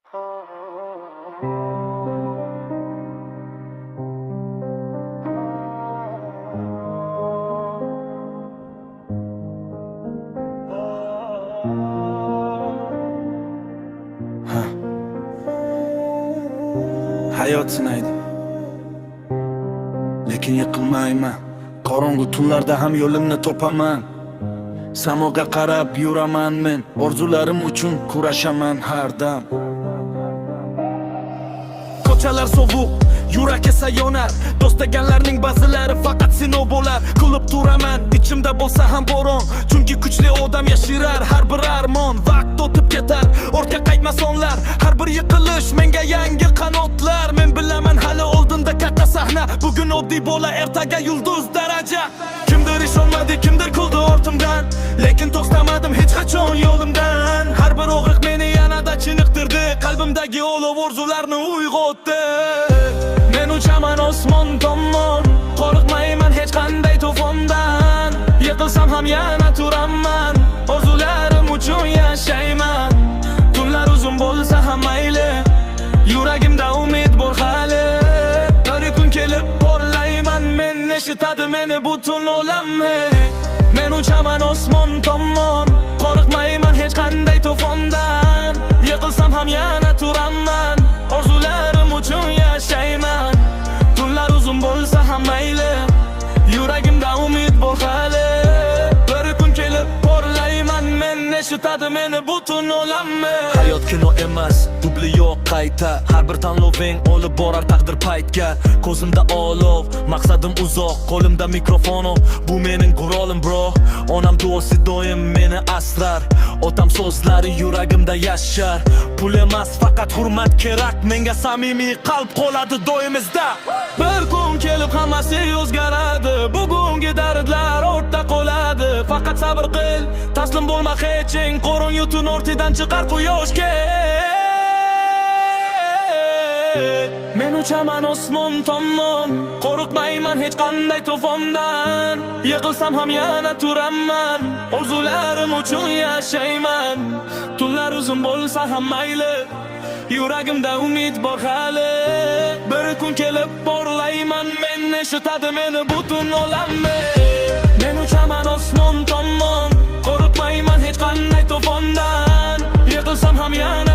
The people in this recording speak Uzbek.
Hayot sinaydi, lekin yiqilmayman. Qorong'u tunlarda ham yo'limni topaman. Samoga qarab yuraman men, orzularim uchun kurashaman har dam. Ko'chalar sovuq, yurak esa yonar. Do'st deganlarning ba'zilari faqat sinov bo'lar. Kulib turaman, ichimda bo'lsa ham bo'ron, chunki kuchli odam yashirar har bir armon. Vaqt o'tib ketar, ortga qaytmas onlar. Har bir yiqilish menga yangi qanotlar. Men bilaman hali oldinda katta sahna. Bugun oddiy bola, ertaga yulduz daraja. Kimdir ishonmadi, kimdir kuldi ortimdan, lekin to'xtamadim hech qachon yo'limdan. Har bir og'riq meni yanada chiniqtirdi, qalbimdagi olov orzularni uyg'otdi. Men uchaman osmon tomon, qo'rqmayman hech qanday to'fondan. Yiqilsam ham yana turaman, orzularim uchun yashayman. Tunlar uzun bo'lsa ham mayli, yuragimda umid bor hali. Bir kun kelib porlayman men, eshitadi meni butun olam. Men uchaman osmon tomon, qo'rqmayman hech qanday to'fondan. Yiqilsam ham yana turaman, orzularim uchun yashayman. Tunlar uzun bo'lsa ham mayli, yuragimda umid bor hali. Bir kun kelib porlayman men, eshitadi meni butun olam. Hayot kino emas, dubli yo'q qayta. Har bir tanloving olib borar taqdir paytga. Ko'zimda olov, maqsadim uzoq, qo'limda mikrofon, bu mening gurolim bro. Onam duosi doim meni asrar, otam so'zlari yuragimda yashar. Pul emas, faqat hurmat kerak, menga samimiy qalb qoladi doimizda. Bir kun kelib hammasi o'zgaradi, bugungi dardlar ortda qoladi. Faqat sabr qil, taslim bo'lma heching, qorong'u tun ortidan chiqar quyoshga. Men uchaman osmon tomon, qo'rqmayman hech qanday to'fondan. Yiqilsam ham yana turaman, orzularim uchun yashayman. Tunlar uzun bo'lsa ham mayli, yuragimda umid bor hali. Bir kun kelib porlayman men, eshitadi meni butun olam. Men uchaman osmon tomon, qo'rqmayman hech qanday to'fondan. Yiqilsam ham yana